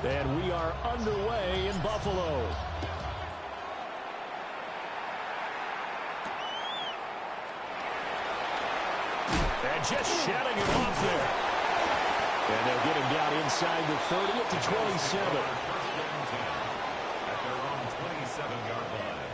And we are underway in Buffalo. And just shutting him off there. And they'll get him down inside the 30 at the 27. At their own 27-yard line.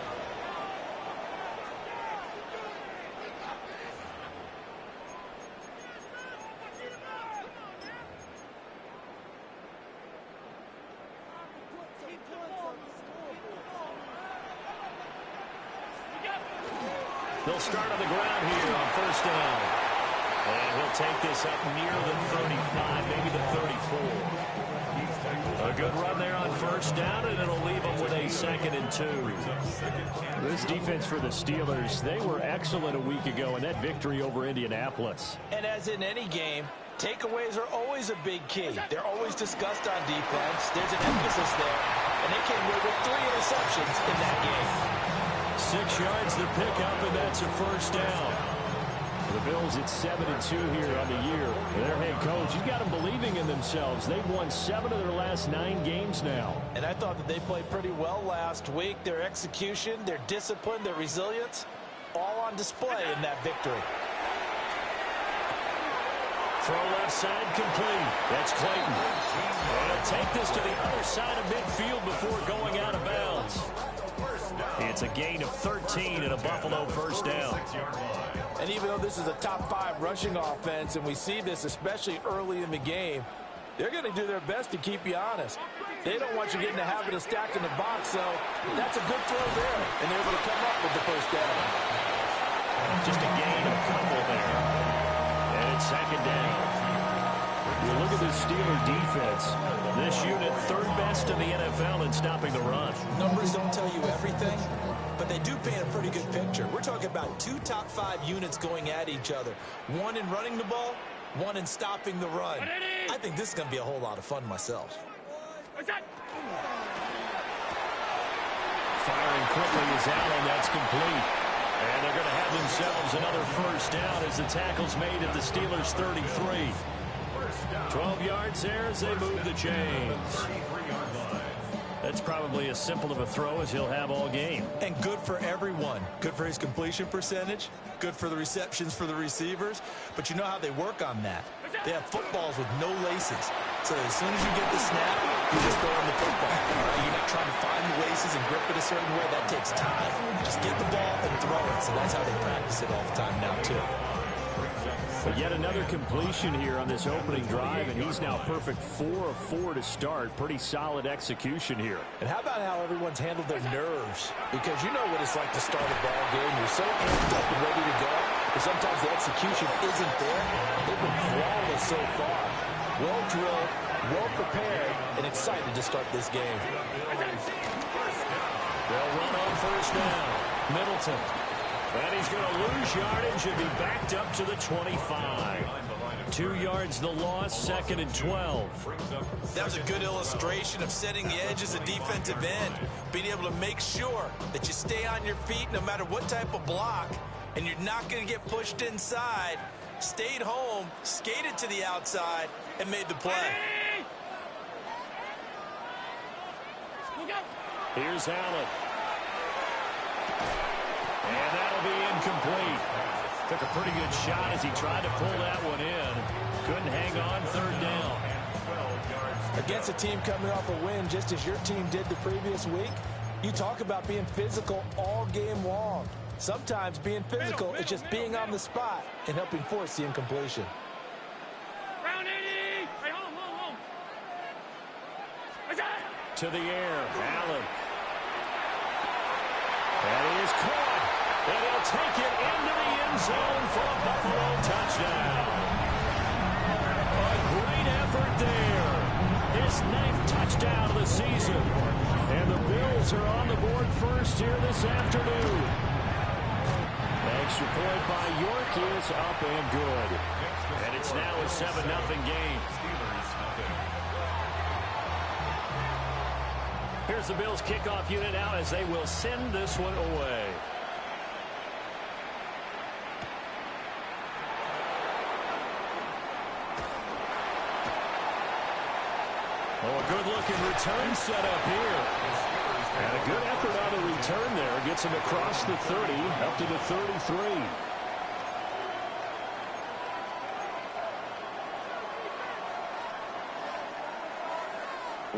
They'll start on the ground here on first down. And he'll take this up near the 35, maybe the 34. A good run there on first down, and it'll leave them with a 2nd and 2. This defense for the Steelers, they were excellent a week ago in that victory over Indianapolis. And as in any game, takeaways are always a big key. They're always discussed on defense. There's an emphasis there, and they came away with 3 interceptions in that game. 6 yards to pick up, and that's a first down. The Bills at 7-2 here on the year. Their head coach, he's got them believing in themselves. They've won 7 of their last 9 games now. And I thought that they played pretty well last week. Their execution, their discipline, their resilience, all on display in that victory. Throw left side complete. That's Clayton. And take this to the other side of midfield before going out of bounds. It's a gain of 13 and a Buffalo first down. And even though this is a top 5 rushing offense, and we see this especially early in the game, they're going to do their best to keep you honest. They don't want you getting the habit of stacking the box, so that's a good throw there. And they're able to come up with the first down. Just a gain of a couple there. And it's 2nd down. You look at the Steeler defense. This unit, 3rd best in the NFL in stopping the run. Numbers don't tell you everything, but they do paint a pretty good picture. We're talking about 2 top 5 units going at each other. 1 in running the ball, 1 in stopping the run. I think this is going to be a whole lot of fun myself. Firing quickly is Allen. That's complete. And they're going to have themselves another first down as the tackle's made at the Steelers' 33. 12 yards there as they move the chains. That's probably as simple of a throw as he'll have all game. And good for everyone. Good for his completion percentage. Good for the receptions for the receivers. But you know how they work on that. They have footballs with no laces. So as soon as you get the snap, you're just throwing the football. You're not trying to find the laces and grip it a certain way. That takes time. Just get the ball and throw it. So that's how they practice it all the time now, too. But yet another completion here on this opening drive, and he's now perfect 4 of 4 to start. Pretty solid execution here. And how about how everyone's handled their nerves? Because you know what it's like to start a ball game. You're so amped up and ready to go, but sometimes the execution isn't there. They've been flawless so far. Well drilled, well prepared, and excited to start this game. They'll run on first down. Middleton. And he's going to lose yardage and be backed up to the 25. 2 yards the loss, 2nd and 12. That was a good illustration of setting the edge as a defensive end. Being able to make sure that you stay on your feet no matter what type of block, and you're not going to get pushed inside. Stayed home, skated to the outside, and made the play. Here's Allen. And that'll be incomplete. Took a pretty good shot as he tried to pull that one in. Couldn't hang on, 3rd down. Against a team coming off a win just as your team did the previous week, you talk about being physical all game long. Sometimes being physical is just being on the spot and helping force the incompletion. Round 80! Hey, home. To the air, Allen. And he is caught. And he'll take it into the end zone for a Buffalo touchdown. A great effort there. His 9th touchdown of the season. And the Bills are on the board first here this afternoon. Extra point by York is up and good. And it's now a 7-0 game. Here's the Bills kickoff unit out as they will send this one away. Oh, a good-looking return set up here. And a good effort on the return there. Gets him across the 30, up to the 33.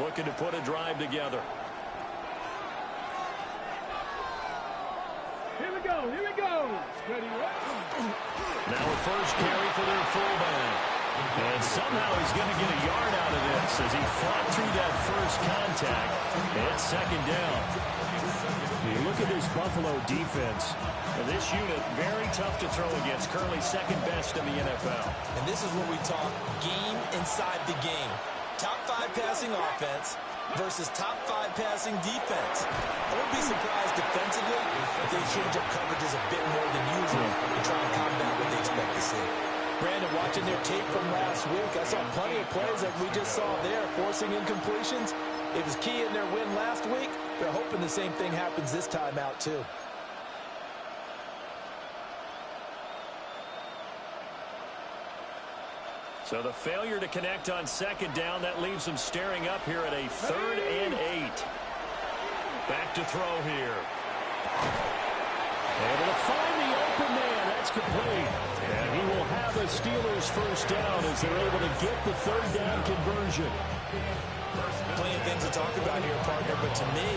Looking to put a drive together. Here we go. Here we go. Ready, Now a first carry for their fullback. And somehow he's going to get a yard out of this as he fought through that first contact. It's second down. You look at this Buffalo defense. And this unit, very tough to throw against. Currently second best in the NFL. And this is what we talk game inside the game. Top 5 passing offense versus top 5 passing defense. I wouldn't be surprised defensively if they change up coverages a bit more than usual to try and combat what they expect to see. Brandon, watching their tape from last week, I saw plenty of plays like we just saw there, forcing incompletions. It was key in their win last week. They're hoping the same thing happens this time out, too. So the failure to connect on second down, that leaves them staring up here at a 3rd and 8. Back to throw here. Able to find the open man. That's complete. And he will have a Steelers first down as they're able to get the 3rd down conversion. Plenty of things to talk about here, partner, but to me,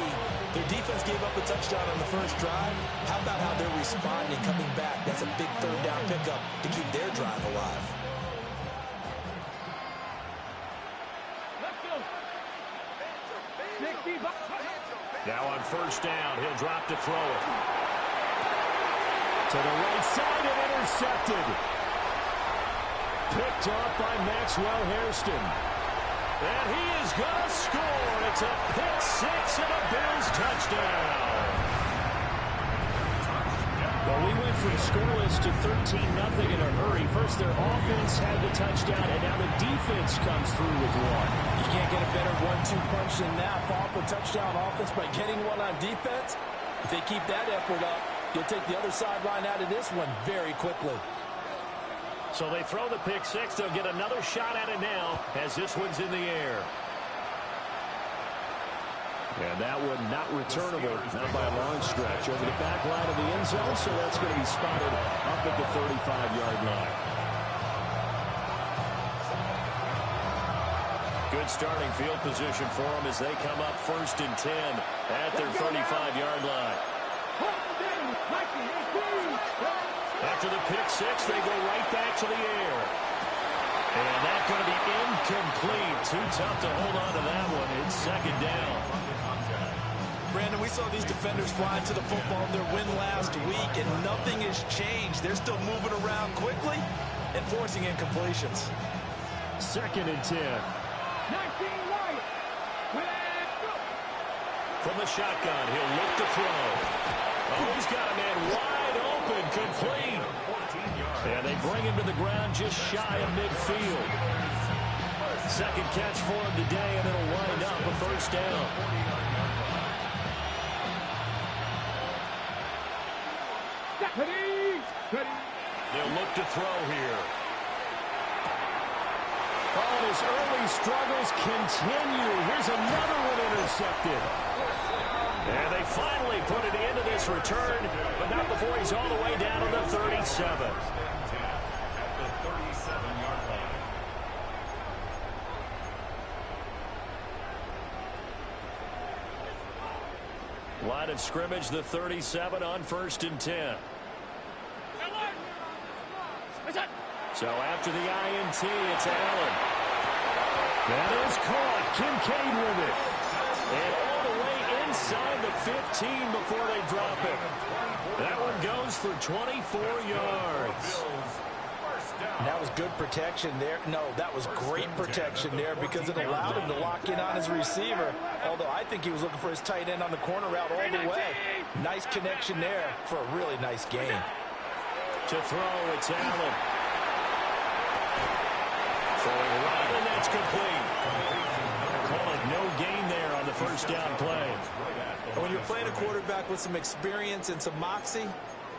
their defense gave up a touchdown on the first drive. How about how they're responding, coming back? That's a big 3rd down pickup to keep their drive alive. Now on first down, he'll drop to throw it. To the right side and intercepted. Picked off by Maxwell Hairston. And he is going to score. It's a pick 6 and a Bills touchdown. Well, we went from scoreless to 13-0 in a hurry. First, their offense had the touchdown, and now the defense comes through with one. You can't get a better 1-2 punch than that. Off a touchdown offense by getting one on defense. If they keep that effort up, you'll take the other sideline out of this one very quickly. So they throw the pick 6. They'll get another shot at it now as this one's in the air. And that one not returnable, not by a long stretch, over the back line of the end zone, so that's going to be spotted up at the 35-yard line. Good starting field position for them as they come up 1st and 10 at their 35-yard line. After the pick 6, they go right back to the air. And that's going to be incomplete. Too tough to hold on to that one. It's second down. Brandon, we saw these defenders flying to the football in their win last week, and nothing has changed. They're still moving around quickly and forcing incompletions. 2nd and 10. 19 right. From the shotgun, he'll look to throw. Oh, he's got a man wide open, complete. And they bring him to the ground just shy of midfield. Second catch for him today, and it'll wind up a first down. They'll look to throw here. Oh, his early struggles continue. Here's another one intercepted. And they finally put an end to this return, but not before he's all the way down to the 37. At the 37-yard line. Line of scrimmage, the 37 on 1st and 10. So after the INT, it's Allen. That is caught. Kincaid with it. And all the way inside the 15 before they drop it. That one goes for 24 yards. And that was good protection there. No, that was great protection there because it allowed him to lock in on his receiver. Although I think he was looking for his tight end on the corner route all the way. Nice connection there for a really nice game. To throw, it's Allen. Throwing right, and that's complete. Call it no gain there on the first down play. When you're playing a quarterback with some experience and some moxie,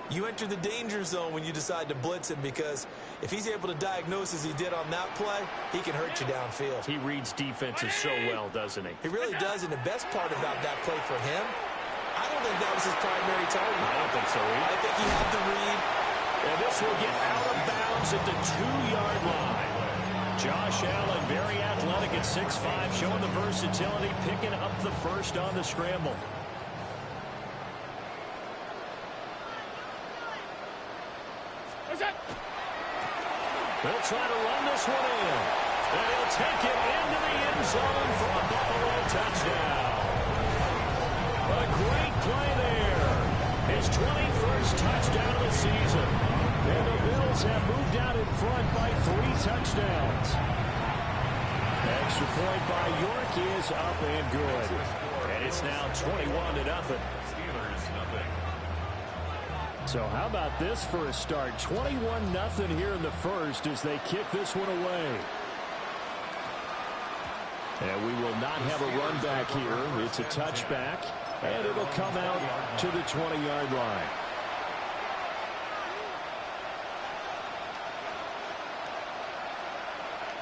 You enter the danger zone when you decide to blitz him, because if he's able to diagnose as he did on that play, he can hurt you downfield. He reads defenses so well, doesn't he? He really does, and the best part about that play for him, I don't think that was his primary target. I don't think so either. I think he had the read. And this will get out of bounds at the 2-yard line. Josh Allen, very athletic at 6'5", showing the versatility, picking up the first on the scramble. They'll try to run this one in. And he'll take it into the end zone for a Buffalo touchdown. A great play there. His 21st touchdown of the season. And the Bills have moved out in front by 3 touchdowns. Extra point by York is up and good. And it's now 21-0. Steelers, nothing. So how about this for a start? 21-0 here in the first as they kick this one away. And we will not have a run back here. It's a touchback, and it'll come out to the 20-yard line.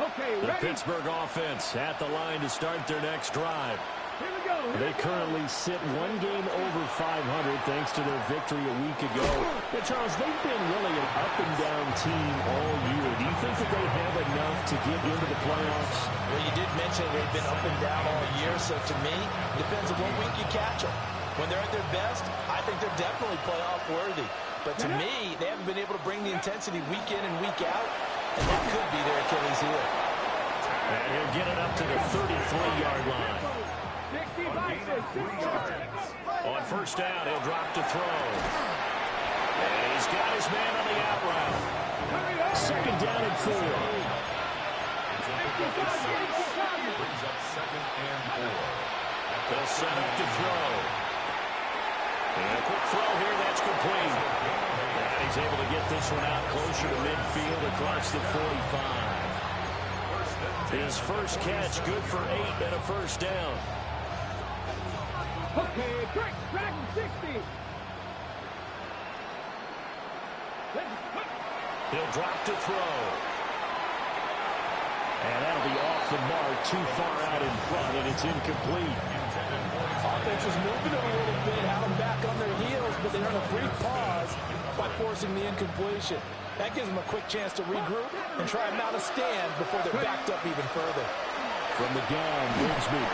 Okay, The ready? Pittsburgh offense at the line to start their next drive. Here we go. They currently sit 1 game over 500 thanks to their victory a week ago. But Charles, they've been really an up-and-down team all year. Do you think that they have enough to get into the playoffs? Well, you did mention they've been up and down all year, so to me, it depends on what week you catch them. When they're at their best, I think they're definitely playoff worthy. But to me, they haven't been able to bring the intensity week in and week out, and that could be their Achilles heel. And he'll get it up to the 33-yard line. 65, 6 yards. On first down, he'll drop to throw. And he's got his man on the out route. Second down and 4. Brings up 2nd and 4. They'll set up to throw. And a quick throw here, that's complete. And he's able to get this one out closer to midfield across the 45. His first catch, good for 8 and a first down. Okay, break, drag 60. He'll drop to throw. And that'll be off the mark, too far out in front, and it's incomplete. Offense was moving it a little bit, had them back on their heels, but they earned a brief pause by forcing the incompletion. That gives them a quick chance to regroup and try and mount a stand before they're backed up even further. From the gun, Bigsby.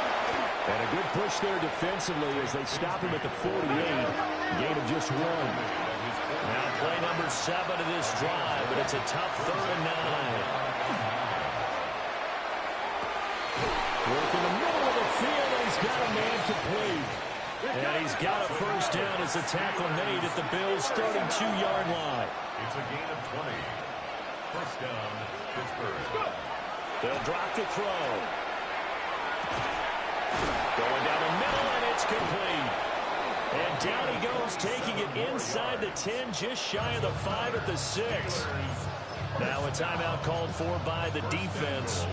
And a good push there defensively as they stop him at the 48. Gain of just 1. Now play number 7 of this drive, but it's a tough 3rd and 9. Work in the middle of the field, and he's got a man complete. And he's got a first down as a tackle made at the Bills' 32-yard line. It's a gain of 20. First down, Pittsburgh. They'll drop to throw. Going down the middle, and it's complete. And down he goes, taking it inside the 10, just shy of the 5 at the 6. Now a timeout called for by the defense.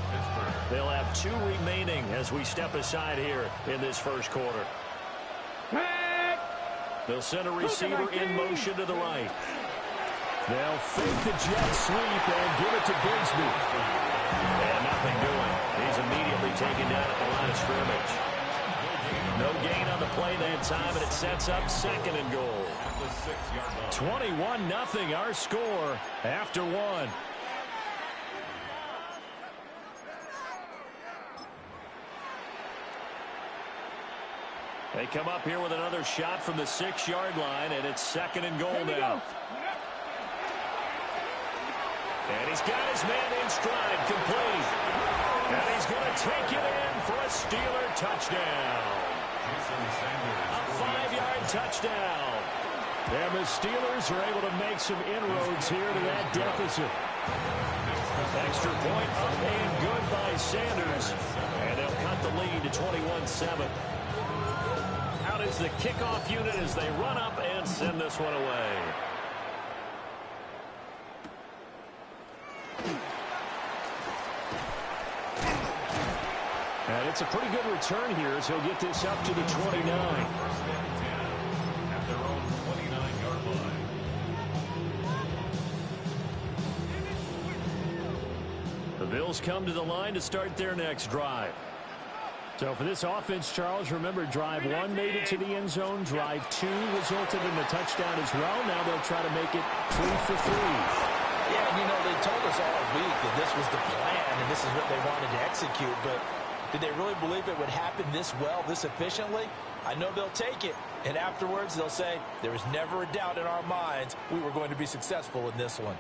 They'll have 2 remaining as we step aside here in this first quarter. They'll send a receiver in motion to the right. They'll fake the jet sweep and give it to Bigsby. And nothing doing. He's immediately taken down at the line of scrimmage. No gain on the play that time, and it sets up 2nd and goal. 21-0 our score after 1. They come up here with another shot from the 6-yard line, and it's 2nd and goal now. And he's got his man in stride, complete. And he's going to take it in for a Steeler touchdown. A 5-yard touchdown. And the Steelers are able to make some inroads here to that deficit. Extra point up and good by Sanders. And they'll cut the lead to 21-7. Out is the kickoff unit as they run up and send this one away. And it's a pretty good return here as he'll get this up to the 29. At their own 29-yard line. The Bills come to the line to start their next drive. So for this offense, Charles, remember, drive 1 made it to the end zone. Drive 2 resulted in a touchdown as well. Now they'll try to make it 3 for 3. Yeah, and you know, they told us all week that this was the plan and this is what they wanted to execute. But did they really believe it would happen this well, this efficiently? I know they'll take it. And afterwards, they'll say, there was never a doubt in our minds we were going to be successful in this one.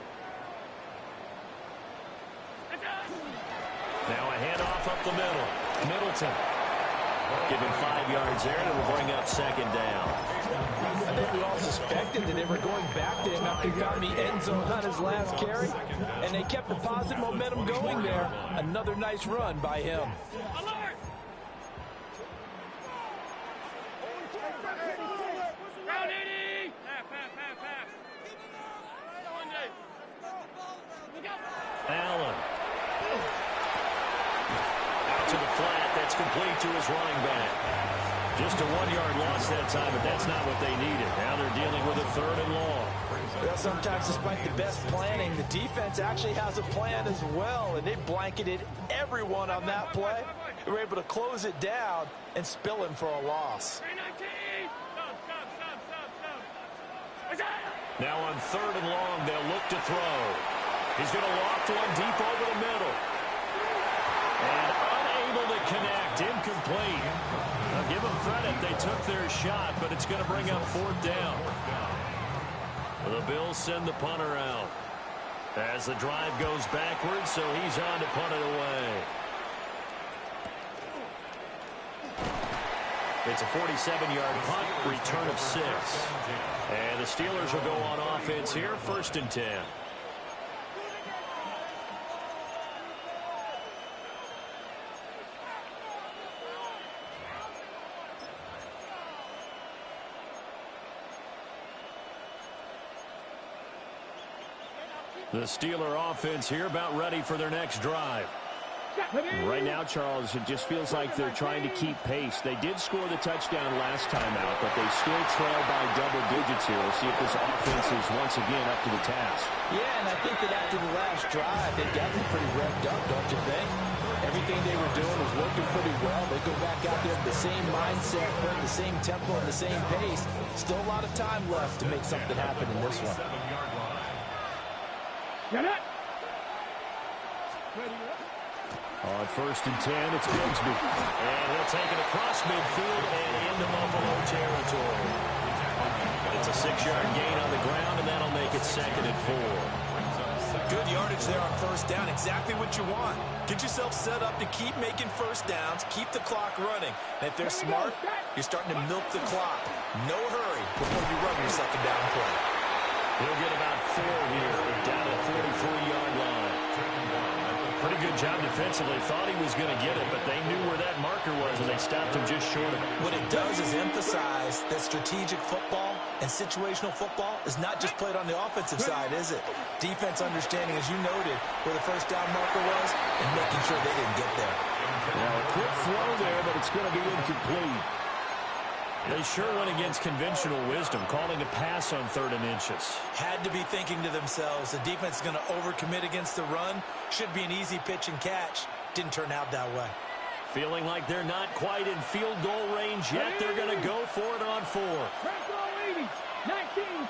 Now a handoff up the middle. Middleton. Give him 5 yards there, and it'll bring up second down. I think we all suspected that they were going back to him after he got in the end zone on his last carry, and they kept the positive momentum going there. Another nice run by him. Allen. Out to the flat. That's complete to his running back. Just a 1-yard loss that time, but that's not what they needed. Now they're dealing with a 3rd and long. Well, sometimes despite the best planning, the defense actually has a plan as well, and they blanketed everyone on that play. They were able to close it down and spill him for a loss. Now on 3rd and long, they'll look to throw. He's going to loft one deep over the middle. And unable to connect, incomplete. Now give them credit, they took their shot, but it's going to bring up 4th down. The Bills send the punter out. As the drive goes backwards, so he's on to punt it away. It's a 47-yard punt, return of 6. And the Steelers will go on offense here, 1st and 10. The Steeler offense here about ready for their next drive. Right now, Charles, it just feels like they're trying to keep pace. They did score the touchdown last time out, but they still trail by double digits here. We'll see if this offense is once again up to the task. Yeah, and I think that after the last drive, they got them pretty revved up, don't you think? Everything they were doing was working pretty well. They go back out there with the same mindset, putting the same tempo and the same pace. Still a lot of time left to make something happen in this one. Get it. On 1st and 10, it's Bigsby. And he'll take it across midfield and into Buffalo territory. It's a 6-yard gain on the ground, and that'll make it 2nd and 4. Good yardage there on 1st down. Exactly what you want. Get yourself set up to keep making 1st downs, keep the clock running. And if they're smart, you're starting to milk the clock. No hurry before you run your 2nd down play. He'll get about 4 here, down at the 43-yard line. Pretty good job defensively. Thought he was going to get it, but they knew where that marker was, and they stopped him just short of it. What it does is emphasize that strategic football and situational football is not just played on the offensive side, is it? Defense understanding, as you noted, where the 1st down marker was and making sure they didn't get there. Now, a quick throw there, but it's going to be incomplete. They sure went against conventional wisdom, calling a pass on 3rd and inches. Had to be thinking to themselves, the defense is going to overcommit against the run. Should be an easy pitch and catch. Didn't turn out that way. Feeling like they're not quite in field goal range yet. They're going to go for it on 4. 19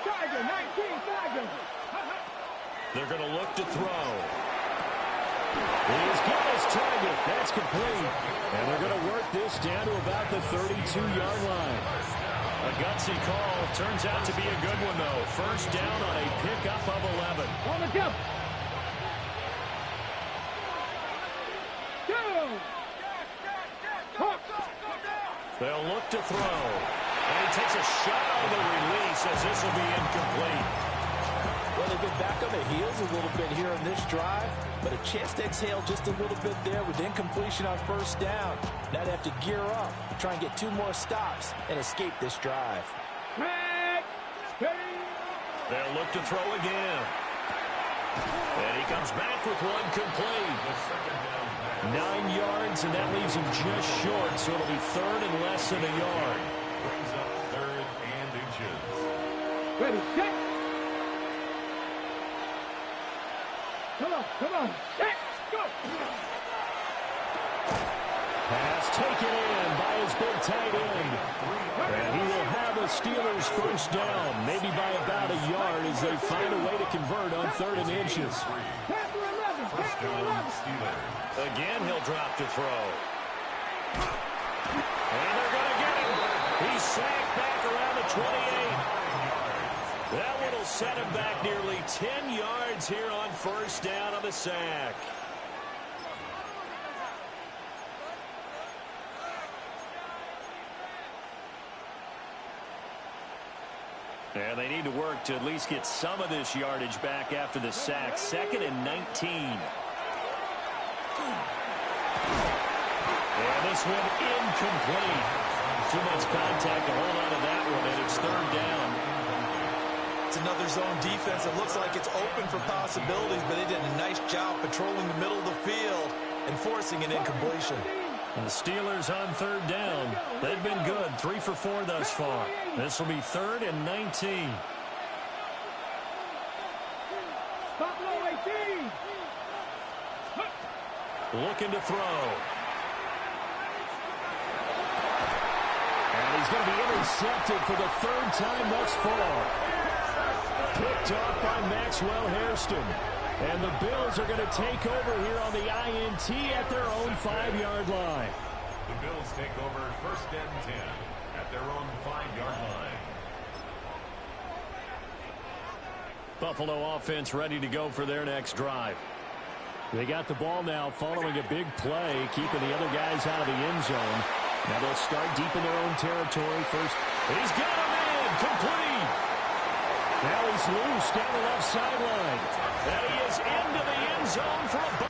Tiger, 19 Tiger. They're going to look to throw. He's got his target. That's complete. And they're going to work this down to about the 32-yard line. A gutsy call. Turns out to be a good one, though. 1st down on a pickup of 11. On the jump. 2. They'll look to throw. And he takes a shot on the release as this will be incomplete. Well, they've been back on their heels a little bit here in this drive, but a chance to exhale just a little bit there with incompletion on 1st down. Now they have to gear up, try and get 2 more stops, and escape this drive. They'll look to throw again. And he comes back with one complete. 9 yards, and that leaves him just short, so it'll be 3rd and less than a yard. Brings up 3rd and inches. Ready, set. Come on, set. Go. Pass taken in by his big tight end. And he will have the Steelers first down, maybe by about a yard as they find a way to convert on 3rd and inches. Panther 11. First Panther down, 11. Steelers. Again, he'll drop to throw. And they're going to get him. He's sacked back around the 28. That one will set him back nearly 10 yards here on first down on the sack. And they need to work to at least get some of this yardage back after the sack. 2nd and 19. And this one incomplete. Too much contact to hold on to that one, and it's 3rd down. It's another zone defense. It looks like it's open for possibilities, but they did a nice job patrolling the middle of the field and forcing an incompletion. And the Steelers on 3rd down. They've been good. 3 for 4 thus far. This will be 3rd and 19. Buffalo 18. Looking to throw. And he's going to be intercepted for the 3rd time thus far. Picked off by Maxwell Hairston. And the Bills are going to take over here on the INT at their own 5-yard line. The Bills take over 1st and 10 at their own 5-yard line. Buffalo offense ready to go for their next drive. They got the ball now following a big play, keeping the other guys out of the end zone. Now they'll start deep in their own territory first. He's got him in, complete. Now he's loose down the left sideline. And he is into the end zone for a ball.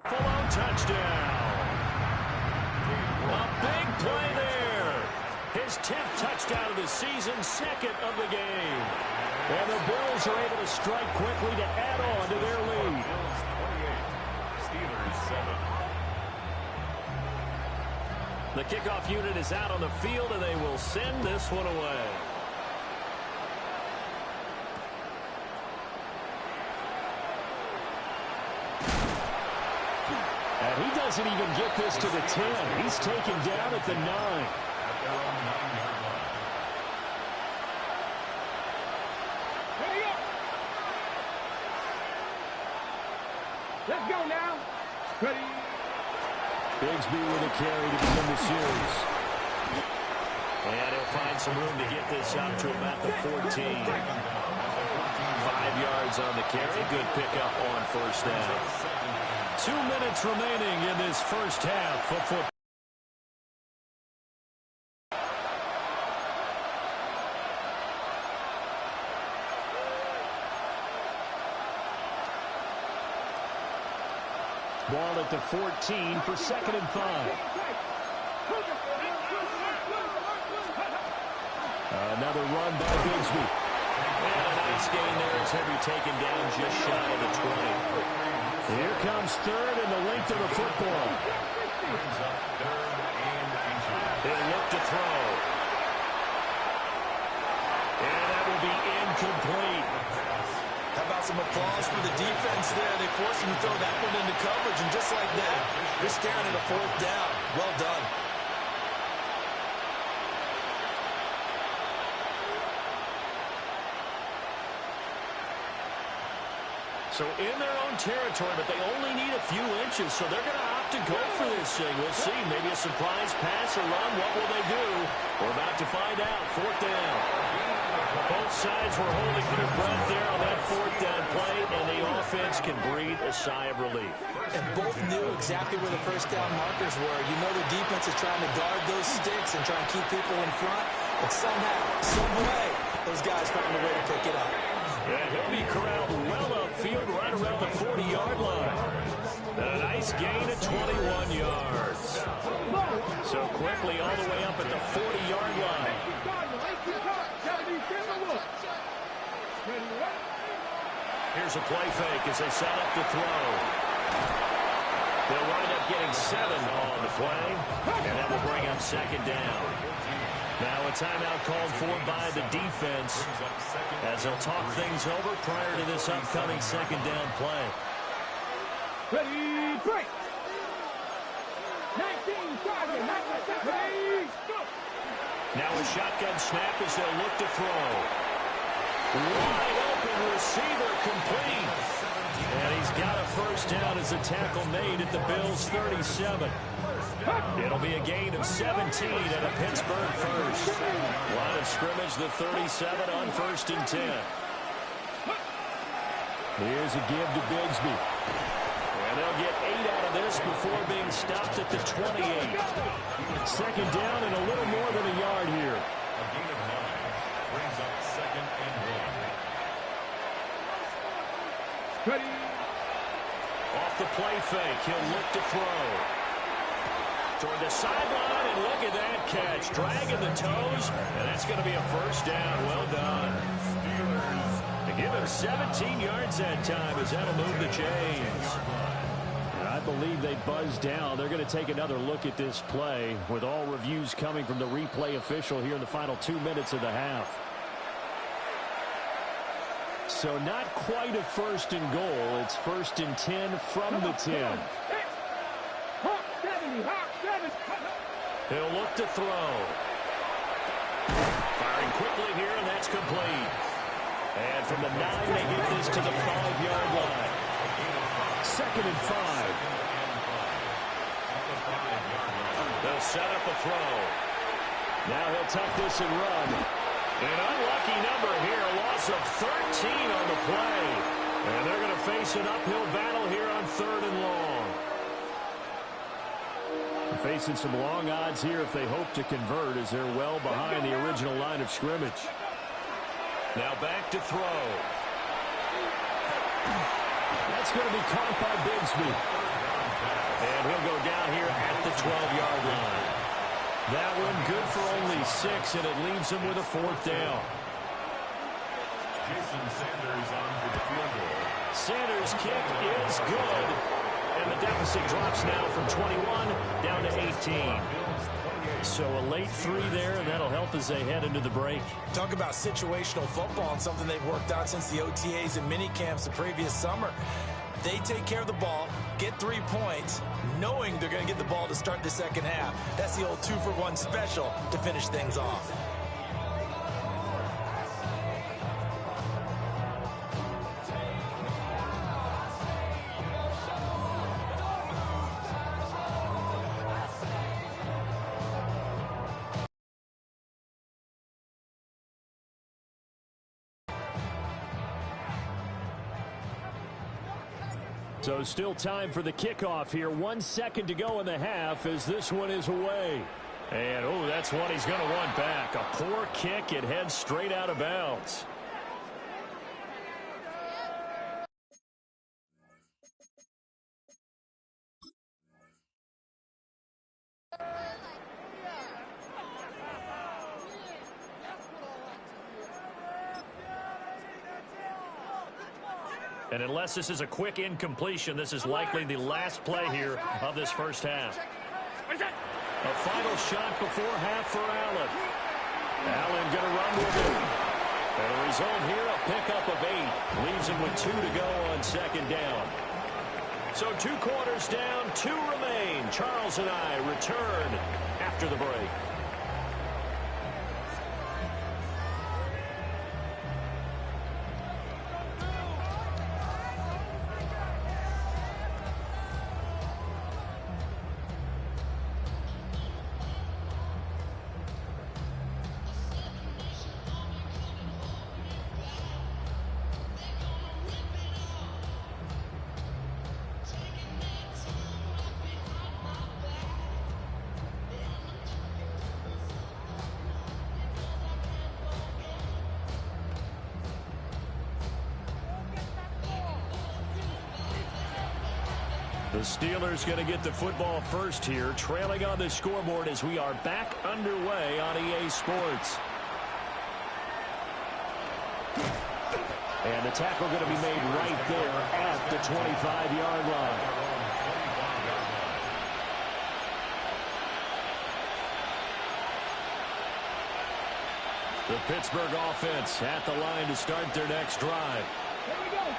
Full-on touchdown. A big play there. His 10th touchdown of the season, 2nd of the game. And the Bills are able to strike quickly to add on to their lead. Bills 28, Steelers 7. The kickoff unit is out on the field, and they will send this one away. And he doesn't even get this to the 10. He's taken down at the 9. At their own 9-yard line. There you go. Let's go now. Ready. Bigsby with a carry to begin the series. And he'll find some room to get this up to about the 14. 5 yards on the carry. Good pickup on first down. 2 minutes remaining in this first half of football. Ball at the 14 for 2nd and 5. Another run by Bigsby. And a nice gain there as he'll be taken down just shy of the 20. Here comes 3rd and the length of the football. Brings up 3rd and 8. He'll look to throw. And that will be incomplete. How about some applause for the defense there? They forced him to throw that one into coverage, and just like that, they're staring at a 4th down. Well done. So in their own territory, but they only need a few inches, so they're going to opt to go for this thing. We'll see. Maybe a surprise pass or run. What will they do? We're about to find out. 4th down. Both sides were holding their breath there on that 4th down play, and the offense can breathe a sigh of relief. And both knew exactly where the first down markers were. You know the defense is trying to guard those sticks and try and keep people in front. But somehow, some way, those guys found a way to pick it up. And he'll be corralled well upfield right around the 40-yard line. And a nice gain of 21 yards. So quickly all the way up at the 40-yard line. Here's a play fake as they set up to throw. They'll wind up getting 7 on the play, and that will bring up second down. Now a timeout called for by the defense as they'll talk things over prior to this upcoming second down play. Ready, break. 19, target, 19, ready, go. Now a shotgun snap as they'll look to throw. Wide open receiver complete. And he's got a first down as a tackle made at the Bills' 37. It'll be a gain of 17 and a Pittsburgh first. Line of scrimmage, the 37 on 1st and 10. Here's a give to Bigsby. And they'll get 8 out of this before being stopped at the 28. Second down and a little more than a yard here. A gain of 9 brings up 2nd and 1. Ready. Off the play fake, he'll look to throw. Toward the sideline, and look at that catch. Dragging the toes, and that's going to be a first down. Well done. They give him 17 yards that time as that'll move the chains. I believe they buzzed down. They're going to take another look at this play with all reviews coming from the replay official here in the final 2 minutes of the half. So not quite a 1st and goal. It's 1st and 10 from the 10. He'll look to throw. Firing quickly here, and that's complete. And from the 9, they get this to the 5-yard line. 2nd and 5. They'll set up a throw. Now he'll tuck this and run. An unlucky number here, a loss of 13 on the play. And they're going to face an uphill battle here on 3rd and long. Facing some long odds here if they hope to convert as they're well behind the original line of scrimmage. Now back to throw. That's going to be caught by Bigsby. And he'll go down here at the 12-yard line. That one good for only 6, and it leaves him with a 4th down. Jason Sanders on for the field goal. Sanders' kick is good. And the deficit drops now from 21 down to 18. So a late 3 there, and that'll help as they head into the break. Talk about situational football and something they've worked on since the OTAs and mini camps the previous summer. They take care of the ball, get 3 points, knowing they're going to get the ball to start the second half. That's the old 2-for-1 special to finish things off. So still time for the kickoff here. 1 second to go in the half as this one is away. And, oh, that's one he's going to want back. A poor kick. It heads straight out of bounds. And unless this is a quick incompletion, this is likely the last play here of this first half. A final shot before half for Allen. Allen going to run with it. And a result here, a pickup of 8. Leaves him with 2 to go on second down. So 2 quarters down, 2 remain. Charles and I return after the break. The Steelers going to get the football first here, trailing on the scoreboard as we are back underway on EA Sports. And the tackle going to be made right there at the 25-yard line. The Pittsburgh offense at the line to start their next drive.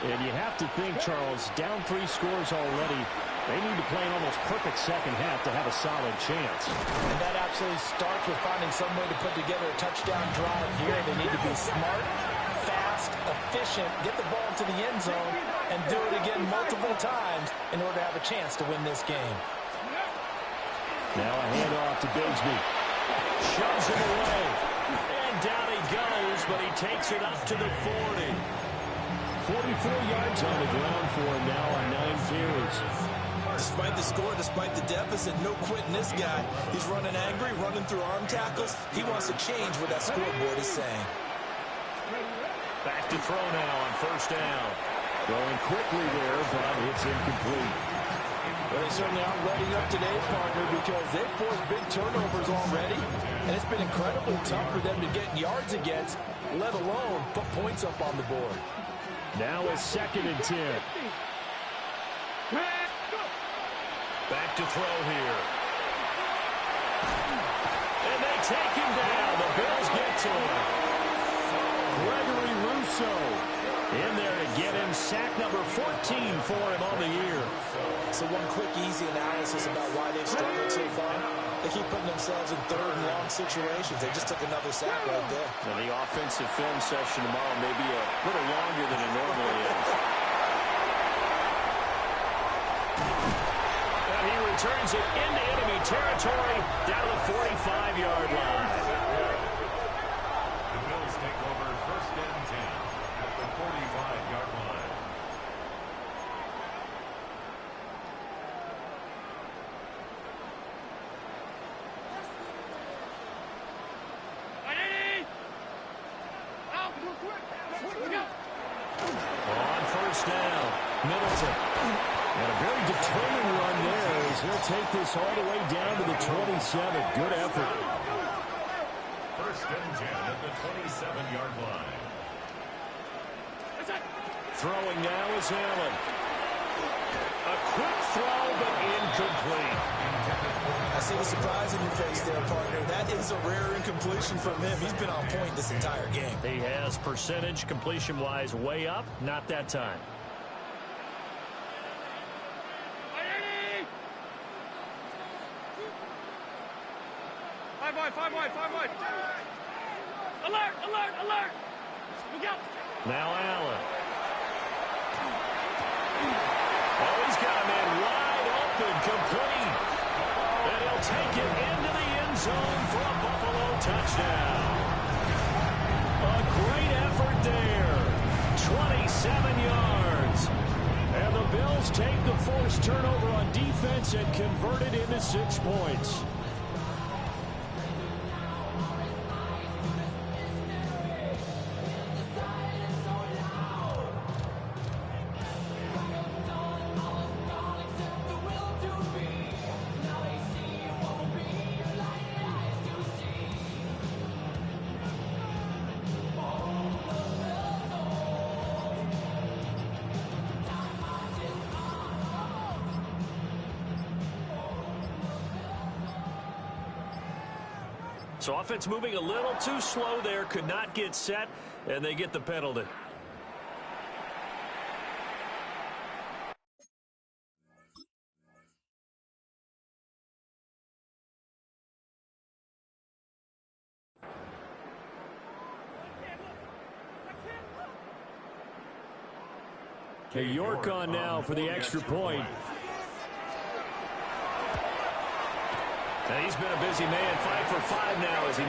And you have to think, Charles, down 3 scores already. They need to play an almost perfect second half to have a solid chance. And that absolutely starts with finding some way to put together a touchdown drive here. They need to be smart, fast, efficient, get the ball into the end zone, and do it again multiple times in order to have a chance to win this game. Now a handoff to Bigsby. Shoves him away. And down he goes, but he takes it up to the 40. 44 yards on the ground for him now on 9 carries. Despite the score, despite the deficit, no quitting this guy. He's running angry, running through arm tackles. He wants to change what that scoreboard is saying. Back to throw now on first down. Throwing quickly there, but it's incomplete. Well, they certainly aren't letting up today, partner, because they've forced big turnovers already, and it's been incredibly tough for them to get yards against, let alone put points up on the board. Now a 2nd and 10. Back to throw here. And they take him down. The Bills get to him. Gregory Rousseau in there to get him sack number 14 for him on the year. So one quick, easy analysis about why they've struggled so far. They keep putting themselves in 3rd and long situations. They just took another sack right there. Now the offensive film session tomorrow may be a little longer than it normally is. And he returns it into enemy territory down to the 45-yard line. The Bills take over 1st and 10 at the 45-yard line. On first down, Middleton. And a very determined run there as he'll take this all the way down to the 27. Good effort. 1st and 10 at the 27-yard line. Throwing now is Allen. A quick throw, but incomplete. I see the surprise in your face there, partner. That is a rare incompletion from him. He's been on point this entire game. He has percentage completion-wise way up. Not that time. Five wide. Alert. Look out. Now Allen. Oh, he's got a man wide open, complete. And he'll take it into the end zone for a Buffalo touchdown. A great effort there. 27 yards. And the Bills take the forced turnover on defense and convert it into 6 points. So offense moving a little too slow there, could not get set, and they get the penalty. Okay, York on now for the extra point. And he's been a busy man, 5 for 5 now as he